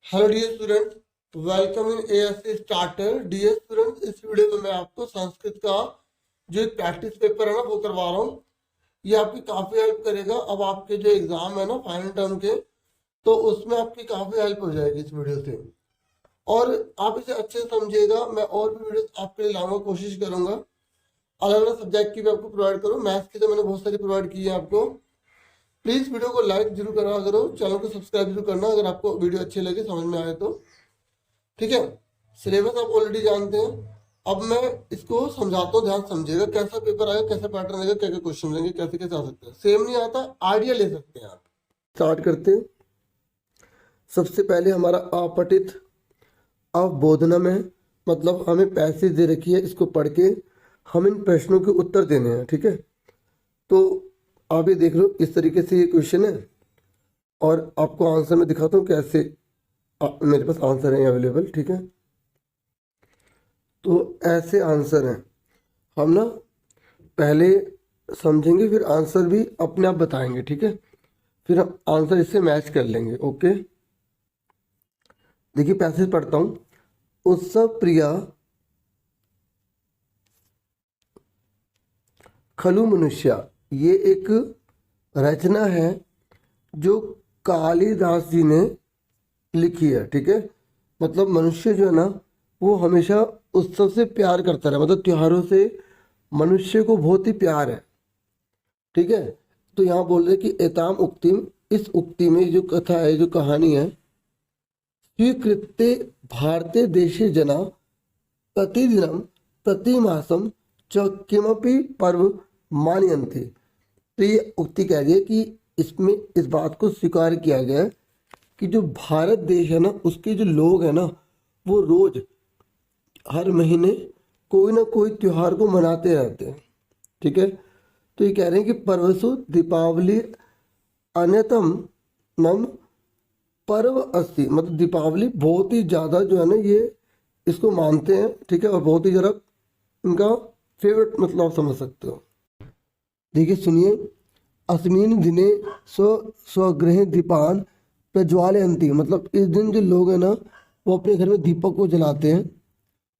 Hello dear student, welcome in ASC starter. Dear student, इस video में मैं आपको संस्कृत का जो एक प्रैक्टिस पेपर है ना वो करवा रहा हूँ। ये आपकी काफ़ी हेल्प करेगा। अब आपके जो एग्ज़ाम है ना फाइनल टर्म के, तो उसमें आपकी काफ़ी हेल्प हो जाएगी इस वीडियो से। और आप इसे अच्छे से समझिएगा। मैं और भी वीडियो आपके लिए लाऊंगा, कोशिश करूंगा अलग अलग सब्जेक्ट की भी आपको प्रोवाइड करूँ। मैथ्स की तो मैंने बहुत सारी प्रोवाइड की है आपको। प्लीज़ वीडियो को लाइक जरूर करना करो, चैनल को सब्सक्राइब जरूर करना अगर आपको वीडियो अच्छी लगे, समझ में आए तो। ठीक है, सिलेबस आप ऑलरेडी जानते हैं। अब मैं इसको समझाता हूँ, ध्यान से समझिएगा। कैसा पेपर आएगा, कैसा पैटर्न आएगा, क्या क्या क्वेश्चन लेंगे, कैसे कैसे आ सकते हैं। सेम नहीं आता, आइडिया ले सकते हैं आप। स्टार्ट करते हैं। सबसे पहले हमारा अपठित अवबोधनम है, मतलब हमें पैसेज दे रखी है, इसको पढ़ के हम इन प्रश्नों के उत्तर देने हैं। ठीक है, तो आप ये देख लो, इस तरीके से ये क्वेश्चन है और आपको आंसर मैं दिखाता हूँ कैसे। मेरे पास आंसर है अवेलेबल। ठीक है, तो ऐसे आंसर हैं। हम ना पहले समझेंगे, फिर आंसर भी अपने आप बताएंगे। ठीक है, फिर हम आंसर इससे मैच कर लेंगे। ओके, देखिए पैसेज पढ़ता हूँ। उत्सव प्रिया खलु मनुष्य, ये एक रचना है जो कालिदास जी ने लिखी है। ठीक है, मतलब मनुष्य जो है ना वो हमेशा उत्सव से प्यार करता रहा, मतलब त्योहारों से मनुष्य को बहुत ही प्यार है। ठीक है, तो यहाँ बोल रहे कि एताम उक्तिम, इस उक्ति में जो कथा है, जो कहानी है, स्वीकृत्य भारतीय देशे जना प्रतिदिनम प्रतिमासम च किमपि पर्व मानयन्ति। तो ये उक्ति कह रही है कि इसमें इस बात को स्वीकार किया गया है कि जो भारत देश है ना उसके जो लोग हैं ना वो रोज हर महीने कोई ना कोई त्योहार को मनाते रहते हैं। ठीक है, तो ये कह रहे हैं कि परवसु दीपावली अन्यतम मम पर्व अस्ति, मतलब दीपावली बहुत ही ज़्यादा जो है ना ये इसको मानते हैं। ठीक है, और बहुत ही ज़्यादा इनका फेवरेट, मतलब आप समझ सकते हो। देखिए सुनिए, अस्मिन दिने स्वगृह दीपान प्रज्वालयन्ति, मतलब इस दिन जो लोग हैं ना वो अपने घर में दीपक को जलाते हैं।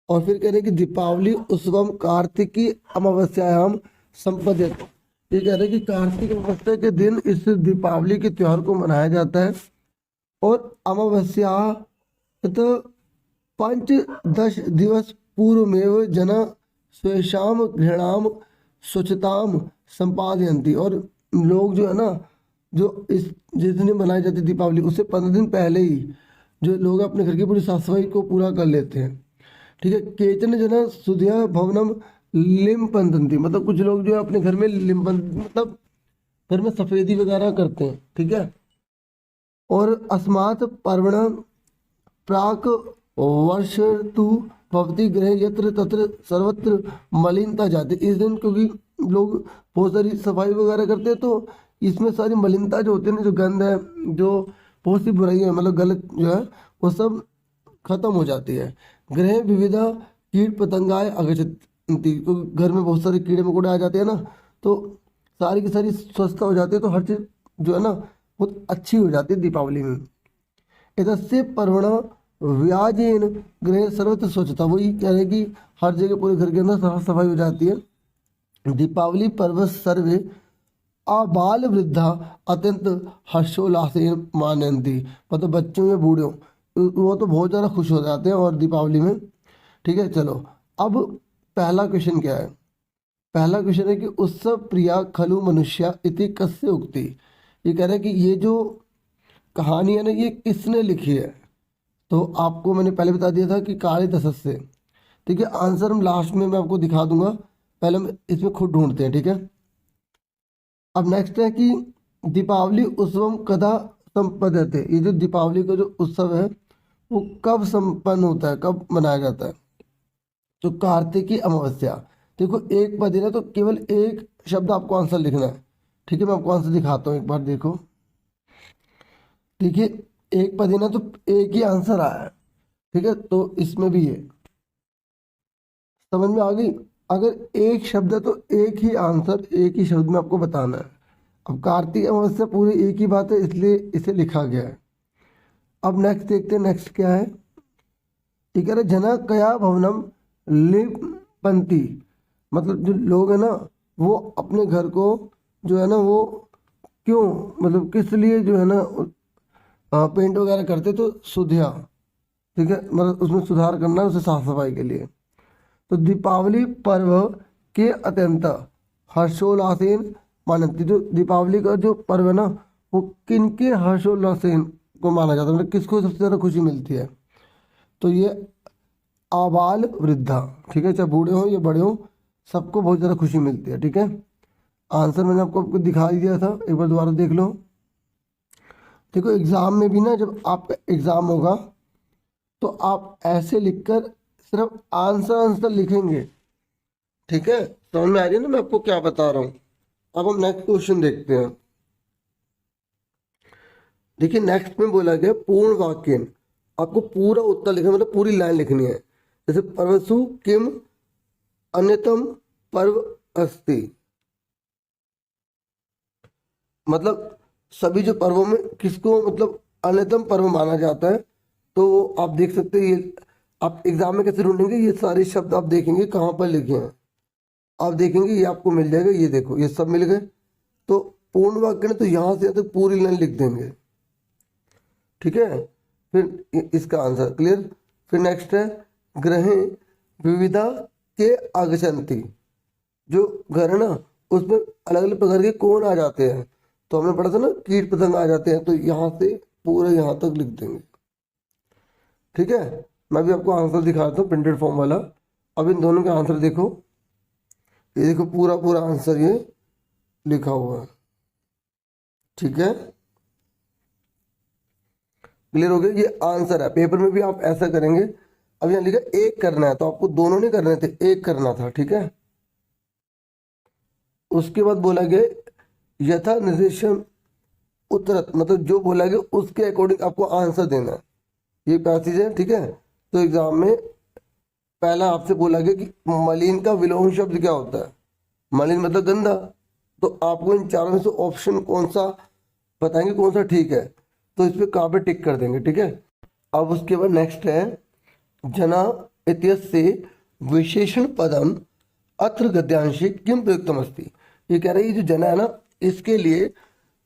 और फिर कह रहे हैं कि दीपावली उत्सवम कार्तिकी अमावस्यायाम संपद्यते। ये कह रहे हैं कि कार्तिक अमावस्या के दिन इस दीपावली के त्योहार को मनाया जाता है। और अमावस्या तो पंचदश दिवस पूर्वमेव जना स्वेषाम घृणाम स्वच्छताम संपादयन्ति, और लोग जो है ना जो इस जिस दिन मनाई जाती है दीपावली उससे 15 दिन पहले ही जो लोग अपने घर की पूरी साफ सफाई को पूरा कर लेते हैं। ठीक है, केचन जना सुधिया भवनम लिम्पन्ति, मतलब कुछ लोग जो है अपने घर में लिम्पन, मतलब घर में सफेदी वगैरह करते हैं। ठीक है, और अस्मात् पर्वण प्राक वर्ष तु भवती गृह यत्र तत्र सर्वत्र मलिनता जाती। इस दिन क्योंकि लोग बहुत सारी सफाई वगैरह करते हैं, तो इसमें सारी मलिनता जो होती है ना, जो गंद है, जो बहुत सी बुराई है, मतलब गलत जो है वो सब खत्म हो जाती है। गृह विविधा कीट पतंगाए अगछति, तो घर में बहुत सारे कीड़े मकोड़े आ जाते हैं ना, तो सारी की सारी स्वस्थता हो जाती है। तो हर चीज जो है ना बहुत अच्छी हो जाती है दीपावली में। एतस्य पर्वण व्याजेन गृह सर्वत्र स्वच्छता, वही कह रहे हैं कि हर जगह पूरे घर के अंदर साफ सफाई हो जाती है। दीपावली पर्व सर्वे आबाल वृद्धा अत्यंत हर्षोल्लासेन मानन्ति, मतलब बच्चों या बूढ़ों वो तो बहुत ज़्यादा खुश हो जाते हैं और दीपावली में। ठीक है, चलो अब पहला क्वेश्चन क्या है। पहला क्वेश्चन है कि उत्सव प्रिया खलु मनुष्य इति कस्य उक्ति। ये कह रहा है कि ये जो कहानी है ना ये किसने लिखी है। तो आपको मैंने पहले बता दिया था कि कालिदास से। ठीक है, आंसर हम लास्ट में मैं आपको दिखा दूंगा, पहले हम इसमें खुद ढूंढते हैं। ठीक है, अब नेक्स्ट है कि दीपावली उत्सव कदा संपद्यते, ये जो दीपावली का जो उत्सव है वो कब संपन्न होता है, कब मनाया जाता है। तो कार्तिकी अमावस्या। देखो एक पद है ना, तो केवल एक शब्द आपको आंसर लिखना है। ठीक है, मैं आपको आंसर दिखाता हूँ एक बार, देखो। देखिए एक पद है ना, तो एक ही आंसर आया है। ठीक है, तो इसमें भी है, समझ में आ गई। अगर एक शब्द है तो एक ही आंसर एक ही शब्द में आपको बताना है। अब कार्तिक अमावस्या पूरी एक ही बात है, इसलिए इसे लिखा गया है। अब नेक्स्ट देखते हैं, नेक्स्ट क्या है। ठीक है, जना कया भवनम लिपंती, मतलब जो लोग है ना वो अपने घर को जो है ना वो क्यों, मतलब किस लिए जो है ना पेंट वगैरह करते, तो सुधिया, ठीक है, मतलब उसमें सुधार करना, उसे साफ सफाई के लिए। तो दीपावली पर्व के अत्यंत हर्षोल्लासेन मानती, जो दीपावली का जो पर्व है ना वो किन के हर्षोल्लासेन को माना जाता है, मतलब किसको सबसे ज़्यादा खुशी मिलती है। तो ये आबाल वृद्धा, ठीक है, चाहे बूढ़े हो या बड़े हो, सबको बहुत ज़्यादा खुशी मिलती है। ठीक है, आंसर मैंने आपको दिखा ही दिया था, एक बार दोबारा देख लो। देखो एग्जाम में भी ना, जब आपका एग्जाम होगा तो आप ऐसे लिखकर सिर्फ आंसर लिखेंगे। ठीक है, समझ में आ रही है ना मैं आपको क्या बता रहा हूँ। अब हम नेक्स्ट क्वेश्चन देखते हैं। देखिए नेक्स्ट में बोला गया पूर्ण वाक्य, आपको पूरा उत्तर लिखना, मतलब पूरी लाइन लिखनी है। जैसे पर्वसु किम अन्यतम पर्व अस्ति, मतलब सभी जो पर्वों में किसको मतलब अन्यतम पर्व माना जाता है। तो आप देख सकते हैं, ये आप एग्जाम में कैसे ढूंढेंगे, ये सारे शब्द आप देखेंगे कहाँ पर लिखे हैं, आप देखेंगे ये आपको मिल जाएगा, ये देखो ये सब मिल गए। तो पूर्ण वाक्य ने तो यहाँ से तक पूरी लाइन लिख देंगे। ठीक है, फिर इसका आंसर क्लियर। फिर नेक्स्ट है ग्रहे विविधा के आगछंती, जो घर है ना उसमें अलग अलग प्रकार के कौन आ जाते हैं, तो हमने पढ़ा था ना कीट पतंग आ जाते हैं, तो यहाँ से पूरे यहाँ तक लिख देंगे। ठीक है, मैं भी आपको आंसर दिखाता हूँ प्रिंटेड फॉर्म वाला। अब इन दोनों के आंसर देखो, ये देखो पूरा पूरा आंसर ये लिखा हुआ है। ठीक है, क्लियर हो गया, ये आंसर है। पेपर में भी आप ऐसा करेंगे। अब यहाँ लिखा एक करना है, तो आपको दोनों नहीं करने थे, एक करना था। ठीक है, उसके बाद बोला गया यथा निर्देशन उत्तरत, मतलब जो बोला गया उसके अकॉर्डिंग आपको आंसर देना है। ये पैसेज है। ठीक है, तो एग्जाम में पहला आपसे बोला गया कि मलिन का विलोम शब्द क्या होता है। मलिन मतलब गंदा, तो आपको इन चारों में से ऑप्शन कौन सा बताएंगे, कौन सा ठीक है, तो इस पर कहाँ पे टिक कर देंगे। ठीक है, अब उसके बाद नेक्स्ट है जना इत्यस्य विशेषण पदम अत्र गद्यांशे किम प्रयुक्तम अस्ति। ये कह रही है, ये जो जना है ना इसके लिए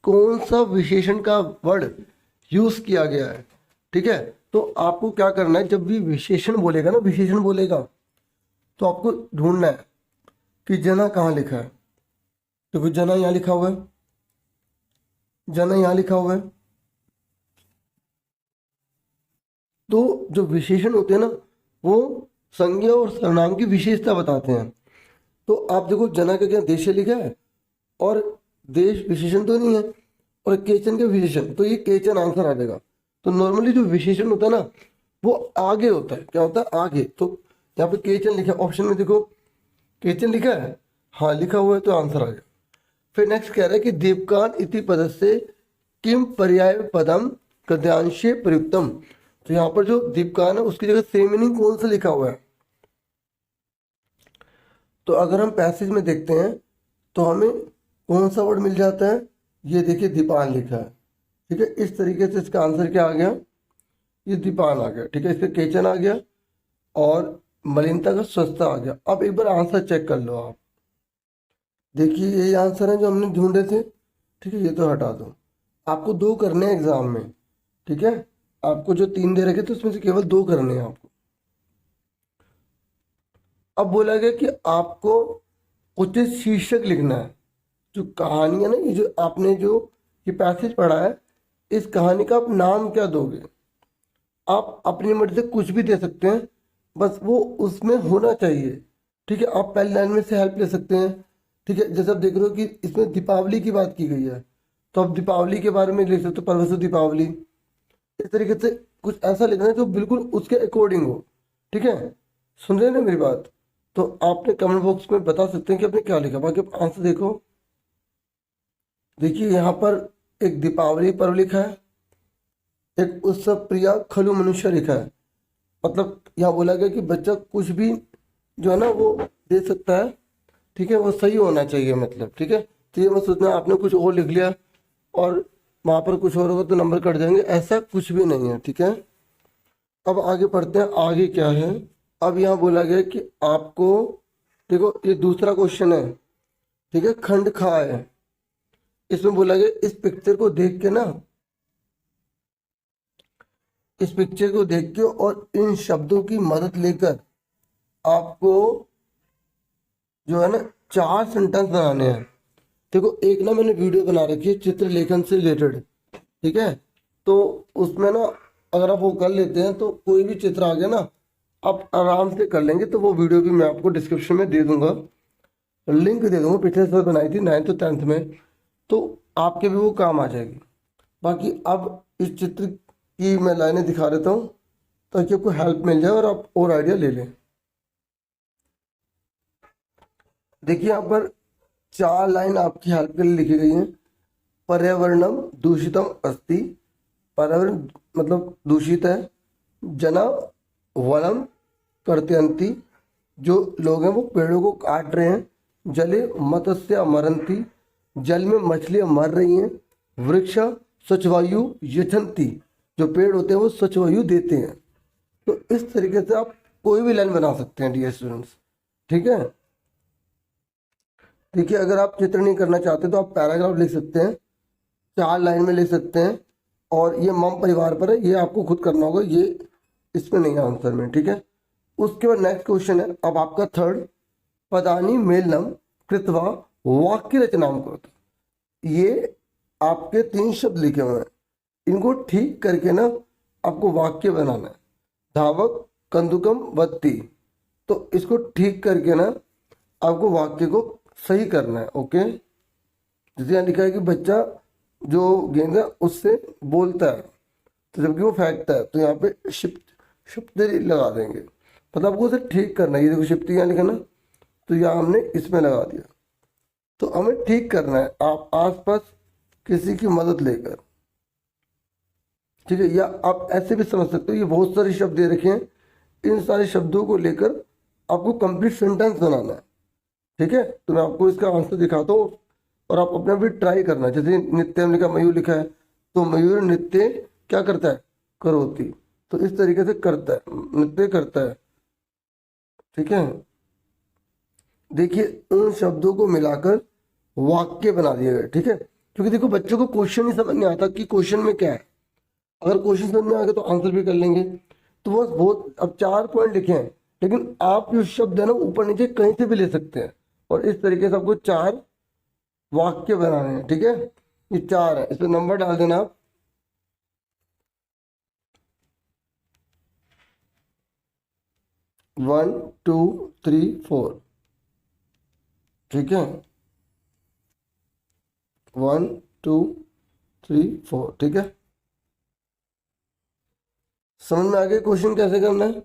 कौन सा विशेषण का वर्ड यूज किया गया है। ठीक है, तो आपको क्या करना है, जब भी विशेषण बोलेगा ना, विशेषण बोलेगा तो आपको ढूंढना है कि जना कहाँ लिखा है। तो फिर जना यहाँ लिखा हुआ है, जना यहाँ लिखा हुआ है। तो जो विशेषण होते हैं ना वो संज्ञा और सर्वनाम की विशेषता बताते हैं। तो आप देखो जना का क्या देश लिखा है, और देश विशेषण तो नहीं है, और केचन के विशेषण, तो ये केचन आंसर आ जाएगा। तो नॉर्मली जो विशेषण होता है ना वो आगे होता है, क्या होता है आगे। तो यहाँ पे केचन लिखा है, ऑप्शन में देखो केचन लिखा है, हाँ लिखा हुआ है, तो आंसर आ गया। फिर नेक्स्ट कह रहा है कि दीपकान इति पदस्य किम पर्याय पदम गद्यांशे प्रयुक्तम। तो यहाँ पर जो दीपकान है उसकी जगह सेम मीनिंग कौन सा लिखा हुआ है। तो अगर हम पैसेज में देखते हैं तो हमें कौन सा वर्ड मिल जाता है, ये देखिए दीपान लिखा है। ठीक है, इस तरीके से इसका आंसर क्या आ गया, ये दीपान आ गया। ठीक है, इसका केचन आ गया और मलिनता का स्वच्छता आ गया। अब एक बार आंसर चेक कर लो आप, देखिए ये आंसर है जो हमने ढूंढे थे। ठीक है, ये तो हटा दो, आपको दो करने हैं एग्जाम में। ठीक है, आपको जो 3 दे रखे थे उसमें से केवल 2 करने हैं आपको। अब बोला गया कि आपको उचित शीर्षक लिखना है। जो कहानी है ना, ये जो आपने जो ये पैसेज पढ़ा है, इस कहानी का आप नाम क्या दोगे। आप अपनी मर्जी से कुछ भी दे सकते हैं, बस वो उसमें होना चाहिए। ठीक है, आप पहली लाइन में से हेल्प ले सकते हैं। ठीक है, जैसे आप देख रहे हो कि इसमें दीपावली की बात की गई है, तो आप दीपावली के बारे में लिख सकते हो, परवसु दीपावली। इस तरीके से कुछ ऐसा लिखना है जो बिल्कुल उसके अकॉर्डिंग हो। ठीक है, सुन रहे हैं ना मेरी बात। तो आपने कमेंट बॉक्स में बता सकते हैं कि आपने क्या लिखा। बाकी आप आंसर देखो, देखिए यहाँ पर एक दीपावली पर्व लिखा है, एक उत्सव प्रिया खलु मनुष्य लिखा है। मतलब यहाँ बोला गया कि बच्चा कुछ भी जो है ना वो दे सकता है। ठीक है, वो सही होना चाहिए मतलब। ठीक है, तो ये मत सोचना आपने कुछ और लिख लिया और वहाँ पर कुछ और होगा तो नंबर कट जाएंगे, ऐसा कुछ भी नहीं है, ठीक है। अब आगे पढ़ते हैं, आगे क्या है। अब यहाँ बोला गया कि आपको, देखो ये दूसरा क्वेश्चन है, ठीक है, खंड खा है। इसमें बोला गया इस पिक्चर को देख के ना, इस पिक्चर को देख के और इन शब्दों की मदद लेकर आपको जो है ना 4 सेंटेंस बनाने हैं। देखो एक ना मैंने वीडियो बना रखी है चित्र लेखन से रिलेटेड, ठीक है। तो उसमें ना अगर आप वो कर लेते हैं तो कोई भी चित्र आ गया ना आप आराम से कर लेंगे। तो वो वीडियो भी मैं आपको डिस्क्रिप्शन में दे दूंगा, लिंक दे दूंगा। पिछले साल बनाई थी 9th और 10th में, तो आपके भी वो काम आ जाएगी। बाकी अब इस चित्र की मैं लाइनें दिखा देता हूँ ताकि आपको हेल्प मिल जाए और आप और आइडिया ले लें। देखिए यहाँ पर 4 लाइन आपकी हेल्प के लिए लिखी गई हैं। पर्यावरणम दूषितम अस्ति, पर्यावरण मतलब दूषित है। जना वनम कर्तयन्ति, जो लोग हैं वो पेड़ों को काट रहे हैं। जले मत्स्य मरंती, जल में मछलियां मर रही हैं। वृक्ष स्वच्छवायु यछन्ति, जो पेड़ होते हैं वो स्वच्छ वायु देते हैं। तो इस तरीके से आप कोई भी लाइन बना सकते हैं डियर स्टूडेंट्स, ठीक है। देखिए अगर आप चित्र नहीं करना चाहते तो आप पैराग्राफ लिख सकते हैं, 4 लाइन में लिख सकते हैं। और ये मम परिवार पर है, ये आपको खुद करना होगा, ये इसमें नहीं है आंसर में, ठीक है। उसके बाद नेक्स्ट क्वेश्चन है अब आपका थर्ड, पदानी मेलनम कृत्वा वाक्य रचनाम करो। ये आपके 3 शब्द लिखे हुए हैं, इनको ठीक करके ना आपको वाक्य बनाना है। धावक कंदुकम वत्ती, तो इसको ठीक करके ना आपको वाक्य को सही करना है, ओके। जैसे यहाँ लिखा है कि बच्चा जो गेंद है उससे बोलता है, तो जबकि वो फेंकता है, तो यहाँ पे शिप्त लगा देंगे। मतलब आपको उसे ठीक करना है। ये देखो शिप्ति यहाँ लिखा ना, तो यहाँ हमने इसमें लगा दिया। तो हमें ठीक करना है आप आसपास किसी की मदद लेकर, ठीक है। या आप ऐसे भी समझ सकते हो, ये बहुत सारे शब्द दे रखे हैं, इन सारे शब्दों को लेकर आपको कंप्लीट सेंटेंस बनाना है, ठीक है। तो मैं आपको इसका आंसर दिखाता हूँ और आप अपना भी ट्राई करना। जैसे नित्यम लिखा, मयूर लिखा है, तो मयूर नृत्य क्या करता है, करोति, तो इस तरीके से करता है, नृत्य करता है, ठीक है। देखिए उन शब्दों को मिलाकर वाक्य बना दिए गए, ठीक है। क्योंकि देखो बच्चों को क्वेश्चन ही समझ नहीं आता कि क्वेश्चन में क्या है। अगर क्वेश्चन समझ में आ गया तो आंसर भी कर लेंगे। तो बस बहुत, अब 4 पॉइंट लिखे हैं, लेकिन आप जो शब्द है ना ऊपर नीचे कहीं से भी ले सकते हैं। और इस तरीके से आपको 4 वाक्य बनाने हैं, ठीक है। ये 4 है, इसमें नंबर डाल देना आप। वन टू थ्री फोर, ठीक है। 1 2 3 4, ठीक है। समझ में आ गया क्वेश्चन कैसे करना है,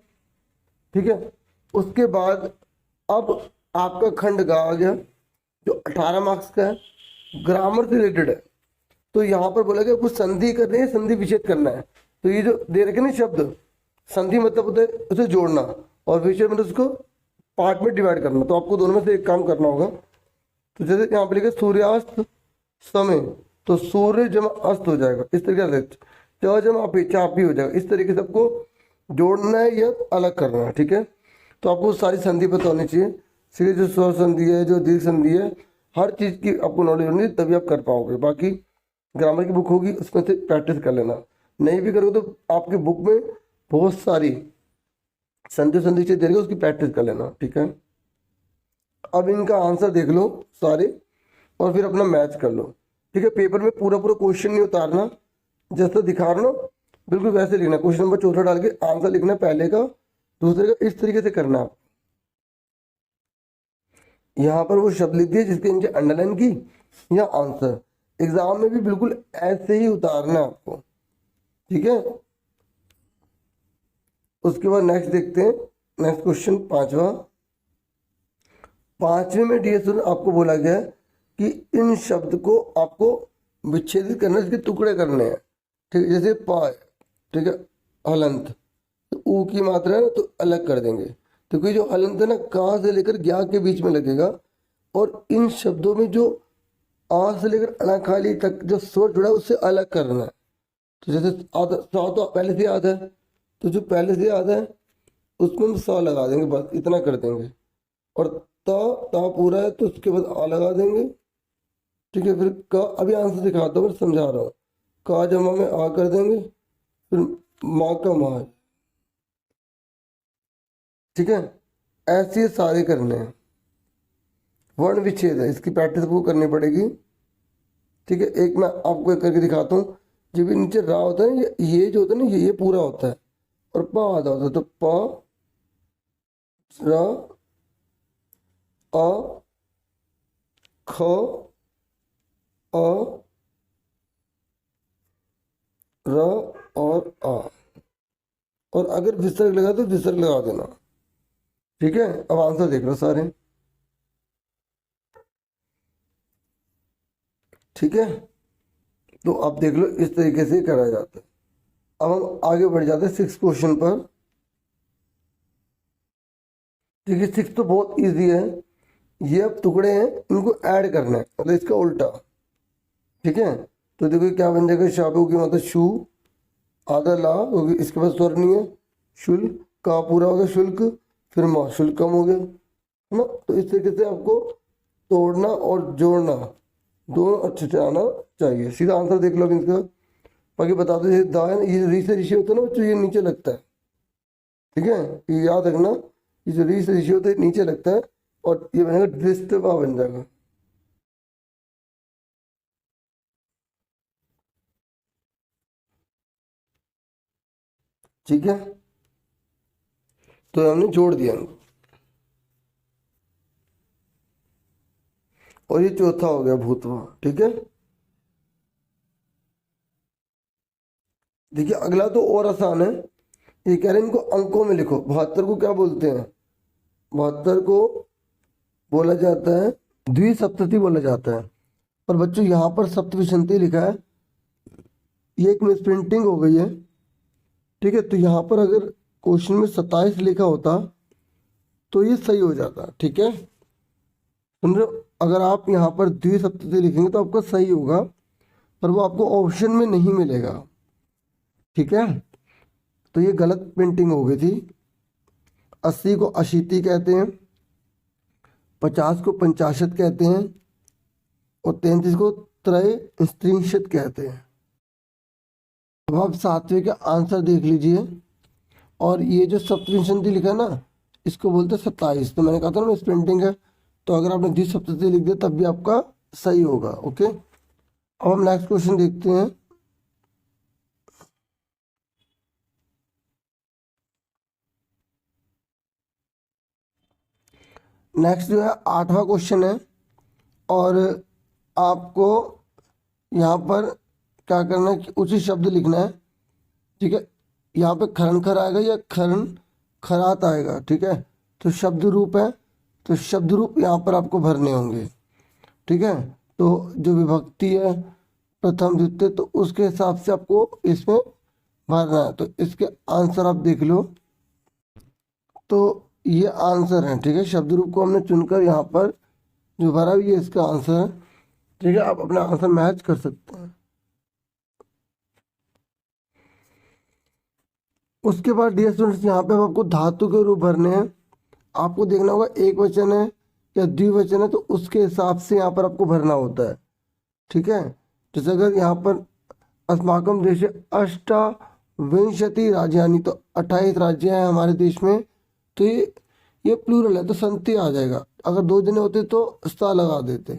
ठीक है। उसके बाद अब आपका खंड गा आ गया जो 18 मार्क्स का है, ग्रामर से रिलेटेड है। तो यहाँ पर बोला गया कुछ संधि करनी है, संधि विच्छेद करना है। तो ये जो दे रखे ना शब्द, संधि मतलब होता है उसे जोड़ना, और विच्छेद मतलब उसको पार्ट में डिवाइड करना। तो आपको दोनों में से एक काम करना होगा। तो जैसे यहाँ पे लिखा सूर्यास्त समय, तो सूर्य जमा अस्त हो जाएगा इस तरीके से, च जमा पे चापी हो जाएगा। इस तरीके से आपको जोड़ना है या अलग करना है, ठीक है। तो आपको सारी संधि पता होनी चाहिए, सीधे जो स्वर संधि है, जो दीर्घ संधि है, हर चीज़ की आपको नॉलेज होनी, तभी आप कर पाओगे। बाकी ग्रामर की बुक होगी उसमें से प्रैक्टिस कर लेना, नहीं भी करोगे तो आपकी बुक में बहुत सारी संधि से दे देगा, उसकी प्रैक्टिस कर लेना, ठीक है। अब इनका आंसर देख लो सारे और फिर अपना मैच कर लो, ठीक है। पेपर में पूरा पूरा क्वेश्चन नहीं उतारना, जैसा दिखा रहा हूँ बिल्कुल वैसे लिखना। क्वेश्चन नंबर 14 डाल के आंसर लिखना, पहले का दूसरे का, इस तरीके से करना आप। यहाँ पर वो शब्द लिख दिए जिसके नीचे अंडरलाइन की, या आंसर। एग्जाम में भी बिल्कुल ऐसे ही उतारना है आपको, ठीक है। उसके बाद नेक्स्ट देखते हैं, नेक्स्ट क्वेश्चन 5वां। 5वें में डियर स्टूडेंट आपको बोला गया कि इन शब्द को आपको विच्छेदित करना, इसके टुकड़े करने हैं, ठीक है। जैसे पाय, ठीक है, हलंत, तो ऊ की मात्रा है ना तो अलग कर देंगे। तो कोई जो हलंत है ना का से लेकर ज्ञा के बीच में लगेगा, और इन शब्दों में जो आ से लेकर अनाखाली तक जो स्वर जुड़ा है उससे अलग करना है। तो जैसे आधा सा तो पहले से याद है, तो जो पहले से याद है उसमें हम सा लगा देंगे, बस इतना कर देंगे। और ता पूरा है तो उसके बाद आ लगा देंगे। ठीक है, फिर का अभी आंसर दिखाता हूँ, समझा रहा हूँ। का जमा में आ कर देंगे, फिर माँ का माँ। ठीक है, ऐसे ये सारे करने हैं। वर्ण विच्छेद है, इसकी प्रैक्टिस आपको करनी पड़ेगी। ठीक है, एक मैं आपको एक करके दिखाता हूँ। जब भी नीचे रा होता है ना, ये जो होता है ना, ये पूरा होता है और प आधा होता है। तो प र अ ख अ र और आ। और अगर विसर्ग लगा तो विसर्ग लगा देना। ठीक है, अब आंसर देख लो सारे। ठीक है, तो आप देख लो इस तरीके से करा जाता है। अब हम आगे बढ़ जाते हैं 6 क्वेश्चन पर। ठीक है, 6 तो बहुत इजी है। ये अब टुकड़े हैं, इनको ऐड करना है, मतलब इसका उल्टा। ठीक है, तो देखो क्या बन जाएगा। शाबू की मतलब शू, आधा ला होगी, इसके बाद स्वर नहीं है। शुल्क का पूरा हो गया शुल्क, फिर माँ शुल्क कम हो गया, है ना। तो इस तरीके से आपको तोड़ना और जोड़ना दोनों अच्छे से आना चाहिए। सीधा आंसर देख लो अभी इसका। बाकी बता दो, ये दा है ना, ये री से ऋषि होता है ना बच्चों, ये नीचे लगता है। ठीक है, ये याद रखना, ये जो री से ऋषि होता है नीचे लगता है, और ये बनेगा दृष्टवा बन जाएगा। ठीक है, तो हमने जोड़ दिया इनको। और ये चौथा हो गया भूतवा। ठीक है, देखिए अगला तो और आसान है। ये कह रहे हैं इनको अंकों में लिखो। 72 को क्या बोलते हैं? 72 को बोला जाता है द्विसप्तति बोला जाता है। पर बच्चों यहाँ पर सप्तविंशति लिखा है, ये एक मिस प्रिंटिंग हो गई है। ठीक है, तो यहाँ पर अगर क्वेश्चन में 27 लिखा होता तो ये सही हो जाता। ठीक है, सुन रहे हो? अगर आप यहाँ पर द्विसप्तति लिखेंगे तो आपका सही होगा, पर वो आपको ऑप्शन में नहीं मिलेगा। ठीक है, तो ये गलत प्रिंटिंग हो गई थी। 80 को अशीति कहते हैं, 50 को पंचाशत कहते हैं, और 33 को त्रयस्त्रिंशत कहते हैं। अब आप सातवें का आंसर देख लीजिए। और ये जो सप्तविंशति लिखा है ना, इसको बोलते हैं 27। तो मैंने कहा था ना इस प्रिंटिंग है, तो अगर आपने द्विसप्तति लिख दिया तब भी आपका सही होगा। ओके, अब हम नेक्स्ट क्वेश्चन देखते हैं। नेक्स्ट जो है 8वां क्वेश्चन है, और आपको यहाँ पर क्या करना है कि उचित शब्द लिखना है। ठीक है, यहाँ पे खरन खर आएगा या खरन खरात आएगा। ठीक है, तो शब्द रूप है, तो शब्द रूप यहाँ पर आपको भरने होंगे। ठीक है, तो जो विभक्ति है प्रथम द्वितीय, तो उसके हिसाब से आपको इसमें भरना है। तो इसके आंसर आप देख लो। तो ये आंसर है। ठीक है, शब्द रूप को हमने चुनकर यहाँ पर जो भरा ये इसका आंसर है। ठीक है, आप अपना आंसर मैच कर सकते हैं। उसके बाद डियर स्टूडेंट्स, यहाँ पे आपको धातु के रूप भरने हैं। आपको देखना होगा एक वचन है या द्विवचन है, तो उसके हिसाब से यहाँ पर आपको भरना होता है। ठीक है, जैसे अगर यहाँ पर अस्माकम देश अष्टाविंशति राज्यानि, तो 28 राज्य हैं हमारे देश में, तो ये प्लूरल है तो संति आ जाएगा। अगर 2 जने होते तो सा लगा देते।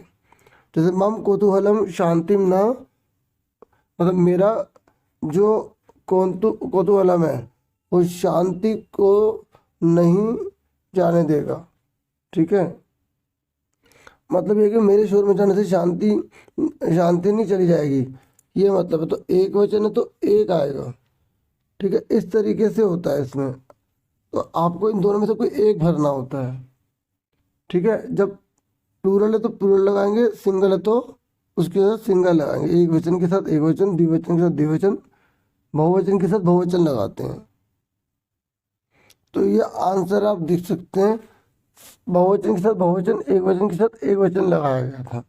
जैसे मम कौतूहलम शांतिम न, मतलब मेरा जो कौतूहलम है वो शांति को नहीं जाने देगा। ठीक है, मतलब ये कि मेरे शोर मचाने से शांति शांति नहीं चली जाएगी, ये मतलब है। तो एक वचन है तो एक आएगा। ठीक है, इस तरीके से होता है इसमें। तो आपको इन दोनों में से कोई एक भरना होता है। ठीक है, जब प्लूरल है तो प्लूरल लगाएंगे, सिंगल है तो उसके साथ सिंगल लगाएंगे, एक वचन के साथ एक वचन, द्विवचन के साथ द्विवचन, बहुवचन के साथ बहुवचन लगाते हैं। तो ये आंसर आप देख सकते हैं, बहुवचन के साथ बहुवचन, एक वचन के साथ एक वचन लगाया गया था।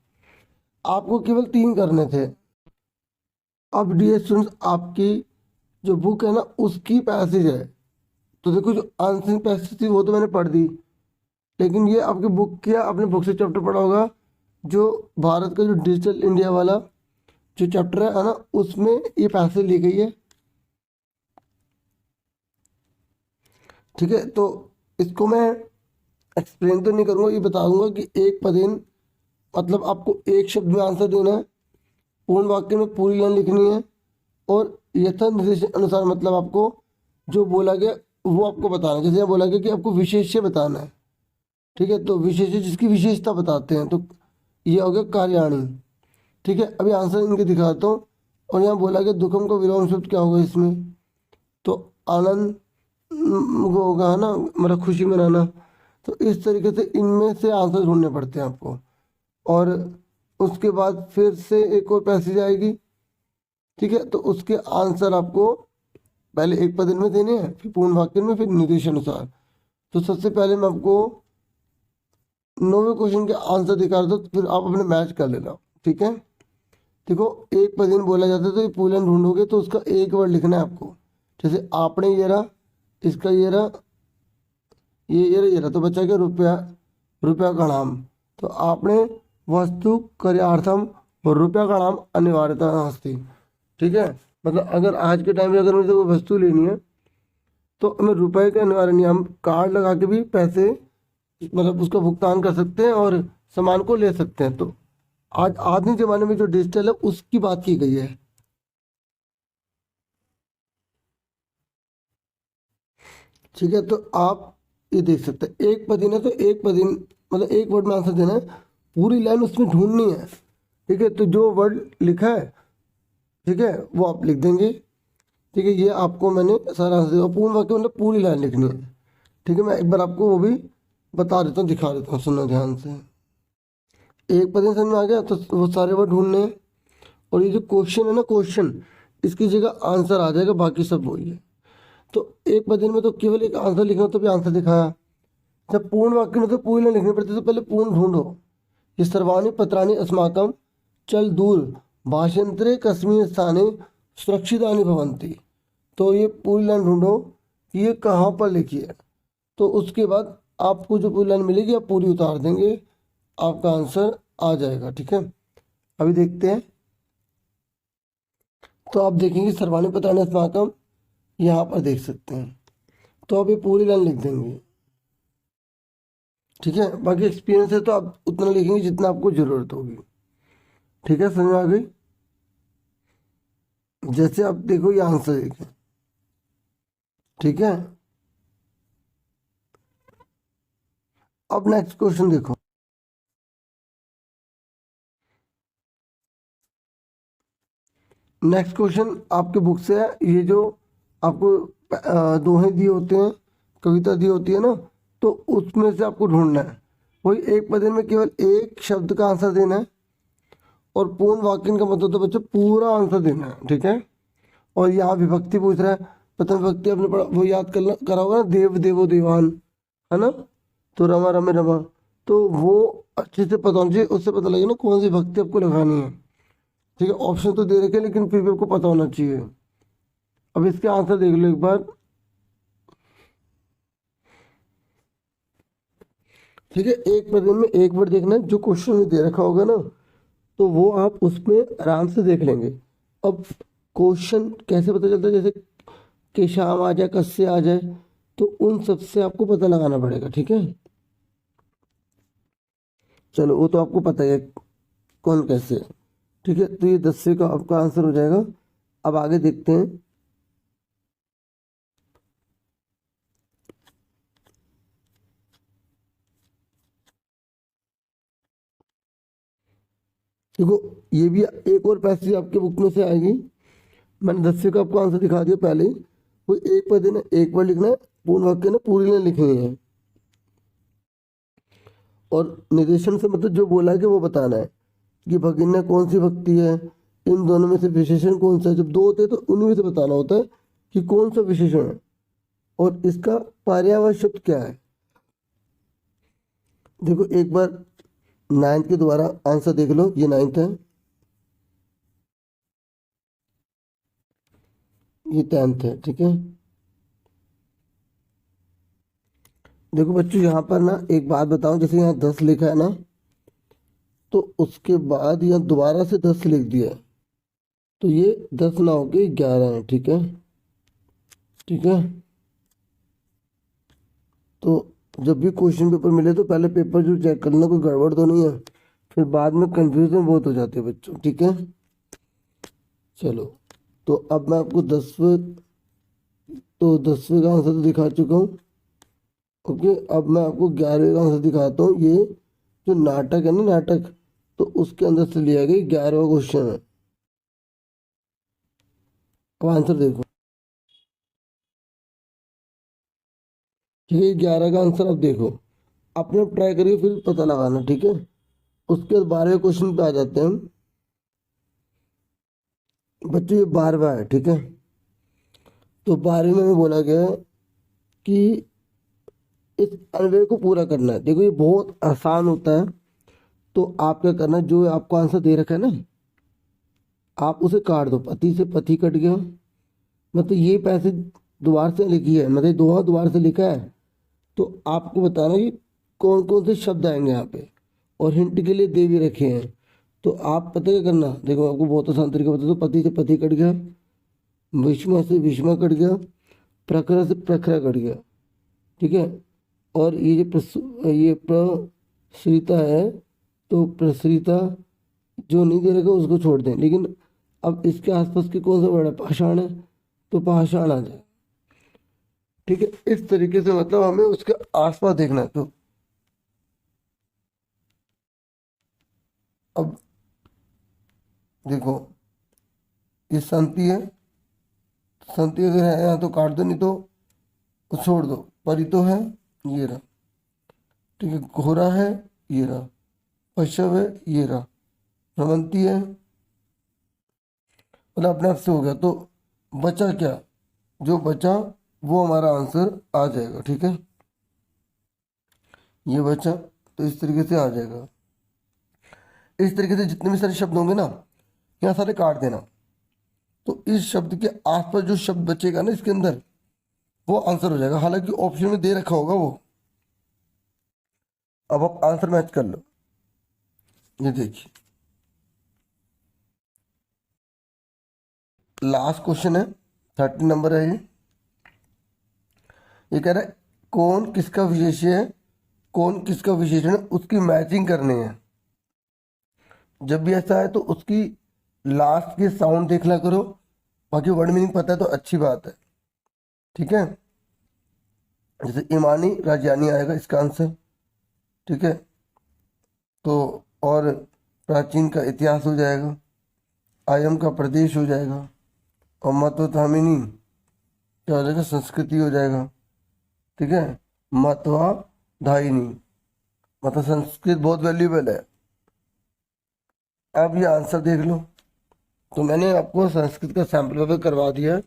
आपको केवल 3 करने थे। अब डियर स्टूडेंट्स, आपकी जो बुक है ना उसकी पैसेज है, तो देखो जो आंसरिंग पैसेज थी वो तो मैंने पढ़ दी, लेकिन ये आपकी बुक क्या, आपने बुक से चैप्टर पढ़ा होगा, जो भारत का जो डिजिटल इंडिया वाला जो चैप्टर है ना, उसमें ये पैसेज ली गई है। ठीक है, तो इसको मैं एक्सप्लेन तो नहीं करूँगा, ये बता दूंगा कि एक पदेन मतलब आपको एक शब्द में आंसर देना है, पूर्ण वाक्य में पूरी लाइन लिखनी है, और यथा निर्देश अनुसार मतलब आपको जो बोला गया वो आपको बताना है। जैसे यहाँ बोला गया कि आपको विशेष्य बताना है, ठीक है, तो विशेष्य जिसकी विशेषता बताते हैं, तो ये हो गया कार्याणी। ठीक है, अभी आंसर इनके दिखाता हूँ। और यहाँ बोला गया दुखम का विलोम शब्द क्या होगा इसमें, तो आनंद वो होगा, है ना, मतलब खुशी मनाना। तो इस तरीके से इनमें से आंसर ढूंढने पड़ते हैं आपको। और उसके बाद फिर से एक और पैसेज आएगी। ठीक है, तो उसके आंसर आपको पहले एक पद में देने हैं, फिर पूर्ण वाक्य में, फिर निर्देश अनुसार। तो सबसे पहले मैं आपको 9वें क्वेश्चन के आंसर दिखा रहा था, तो फिर आप अपने मैच कर लेना। ठीक है, देखो एक पद बोला जाता है, तो ये पूरी लाइन ढूंढोगे तो उसका एक वर्ड लिखना है आपको। जैसे आपने ये रहा, इसका ये रहा, ये रहा, तो बचा क्या, रुपया, रुपया का नाम। तो आपने वस्तु कार्यार्थम और रुपया का नाम अनिवार्यता अस्ति। ठीक है, मतलब अगर आज के टाइम में अगर मुझे कोई वस्तु लेनी है तो हमें रुपए का अनिवार्य नहीं, हम कार्ड लगा के भी पैसे मतलब उसका भुगतान कर सकते हैं और सामान को ले सकते हैं। तो आज आधुनिक जमाने में जो डिजिटल है उसकी बात की गई है। ठीक है, तो आप ये देख सकते हैं एक पदीन है, तो एक पदीन मतलब एक वर्ड में आंसर देना है, पूरी लाइन उसमें ढूंढनी है। ठीक है, तो जो वर्ड लिखा है, ठीक है, वो आप लिख देंगे। ठीक है, ये आपको मैंने सारा आंसर दिया, पूर्ण वाक्य मतलब पूरी लाइन लिखनी है। ठीक है, मैं एक बार आपको वो भी बता देता हूँ, दिखा देता हूँ, सुनना ध्यान से। एक पद समझ में आ गया, तो वो सारे वर्ड ढूंढने हैं। और ये जो क्वेश्चन है ना, क्वेश्चन इसकी जगह आंसर आ जाएगा, बाकी सब वही है। तो एक पद में तो केवल एक आंसर लिखना, तो भी आंसर दिखाया। जब पूर्ण वाक्य में तो पूरी लाइन लिखनी पड़ती है, तो पहले पूर्ण ढूंढो। ये सर्वाणी पत्राणि अस्माकं चल दूर भाषांतरे कस्मिन् स्थाने सुरक्षितानि भवन्ति। तो ये पूरी लाइन ढूंढो कि ये कहाँ पर लिखी है, तो उसके बाद आपको जो पूरी लाइन मिलेगी आप पूरी उतार देंगे, आपका आंसर आ जाएगा। ठीक है, अभी देखते हैं। तो आप देखेंगे सर्वाणी पत्राणि अस्माकं, यहाँ पर देख सकते हैं, तो आप ये पूरी लाइन लिख देंगे। ठीक है, बाकी एक्सपीरियंस है तो आप उतना लिखेंगे जितना आपको ज़रूरत होगी। ठीक है, समझ में आ गई। जैसे आप देखो ये आंसर देखें। ठीक है, अब नेक्स्ट क्वेश्चन देखो। नेक्स्ट क्वेश्चन आपके बुक से है, ये जो आपको दोहे दिए होते हैं, कविता दी होती है ना, तो उसमें से आपको ढूंढना है। वही एक पद में केवल एक शब्द का आंसर देना है, और पूर्ण वाक्य का मतलब तो बच्चों पूरा आंसर देना है। ठीक है, और यहाँ विभक्ति पूछ रहा है, प्रथम विभक्ति आपने पढ़ा, वो याद करा होगा ना, देव देवो देवान, है ना, तो रमा रमे रमा, तो वो अच्छे से पता होना चाहिए, उससे पता लगे ना कौन सी भक्ति आपको लगानी है। ठीक है, ऑप्शन तो दे रखे लेकिन फिर भी आपको पता होना चाहिए। अब इसके आंसर देख लो एक बार। ठीक है, एक पद में एक वर्ड देखना है, जो क्वेश्चन में दे रखा होगा ना, तो वो आप उसमें आराम से देख लेंगे। अब क्वेश्चन कैसे पता चलता है, जैसे कि शाम आ जाए, कस्से आ जाए, तो उन सब से आपको पता लगाना पड़ेगा। ठीक है, चलो वो तो आपको पता है कौन कैसे है। ठीक है, तो ये 10 का आपका आंसर हो जाएगा। अब आगे देखते हैं। देखो ये भी एक और पैसेज आपके बुक में से आएगी, मैंने 10 का आपको आंसर दिखा दिया पहले ही। वो एक पद है ना, एक बार लिखना है, पूर्ण वाक्य ना पूरी लाइन लिखनी है, और निर्देशन से मतलब जो बोला है कि वो बताना है कि भगिन्या कौन सी भक्ति है, इन दोनों में से विशेषण कौन सा है। जब दो होते हैं तो उन्हीं में से बताना होता है कि कौन सा विशेषण है, और इसका पर्यायवाची शब्द क्या है। देखो एक बार नाइन्थ के दोबारा आंसर देख लो, ये नाइन्थ है, ये टेंथ है, ठीक है। देखो बच्चों यहाँ पर ना एक बात बताऊं, जैसे यहाँ 10 लिखा है ना, तो उसके बाद यहाँ दोबारा से 10 लिख दिया, तो ये 10 ना होके 11 है, ठीक है, ठीक है। तो जब भी क्वेश्चन पेपर मिले तो पहले पेपर जो चेक करना, कोई गड़बड़ तो नहीं है, फिर बाद में कंफ्यूजन बहुत हो जाते हैं बच्चों, ठीक है। चलो, तो अब मैं आपको 10वें का आंसर तो दिखा चुका हूँ। ओके, अब मैं आपको 11वें का आंसर दिखाता हूँ। ये जो नाटक है ना, नाटक, तो उसके अंदर से लिया गया 11वां क्वेश्चन है। अब आंसर देखो, ठीक है, 11 का आंसर अब देखो, अपने ट्राई करिए फिर पता लगाना, ठीक है। उसके बाद 12वें क्वेश्चन पे आ जाते हैं हम बच्चों, ये 12वां है, ठीक है। तो 12वें में बोला गया कि इस अन्वय को पूरा करना है। देखो ये बहुत आसान होता है, तो आप क्या करना है, जो आपको आंसर दे रखा है ना, आप उसे काट दो, पति से पति कट गया, मतलब ये पैसे दोबारा से लिखी है, मतलब दोबारा से लिखा है, तो आपको बताना कि कौन कौन से शब्द आएंगे यहाँ पे, और हिंट के लिए दे भी रखे हैं। तो आप पता क्या करना, देखो आपको बहुत आसान तरीका बता दो, पति से पति कट गया, विषमा से विषमा कट गया, प्रखरा से प्रखरा कट गया, ठीक है। और ये प्रसरिता है, तो प्रसरिता जो नहीं दे रखा उसको छोड़ दें, लेकिन अब इसके आसपास के कौन सा वर्ड है, पाषाण है, तो पाषाण आ जाए, ठीक है। इस तरीके से मतलब हमें उसके आसपास देखना है। तो अब देखो, ये संति है, संति अगर है यहाँ तो काट दो, नहीं तो छोड़ दो। परितो है, ये रहा, ठीक है। घोरा है, ये रहा। पशव है, ये रहा। भ्रमंती है, मतलब अपने आप से हो गया। तो बचा क्या, जो बचा वो हमारा आंसर आ जाएगा, ठीक है। ये बचा, तो इस तरीके से आ जाएगा। इस तरीके से जितने भी सारे शब्द होंगे ना, यहाँ सारे काट देना, तो इस शब्द के आसपास जो शब्द बचेगा ना इसके अंदर, वो आंसर हो जाएगा। हालांकि ऑप्शन में दे रखा होगा वो, अब आप आंसर मैच कर लो। ये देखिए, लास्ट क्वेश्चन है, 30 नंबर है ये कह रहा है कौन किसका विशेष्य है, कौन किसका विशेषण है, उसकी मैचिंग करनी है। जब भी ऐसा है तो उसकी लास्ट के साउंड देखना करो, बाकी वर्ड मीनिंग पता है तो अच्छी बात है, ठीक है। जैसे ईमानी राजयानी आएगा इसका आंसर, ठीक है। तो और प्राचीन का इतिहास हो जाएगा, आयम का प्रदेश हो जाएगा, और मतवधामिनी क्या हो जाएगा, संस्कृति हो जाएगा, ठीक है। मतवाधायिनी, मतलब संस्कृत बहुत वैल्यूबल है। अब ये आंसर देख लो, तो मैंने आपको संस्कृत का सैंपल पेपर करवा दिया है,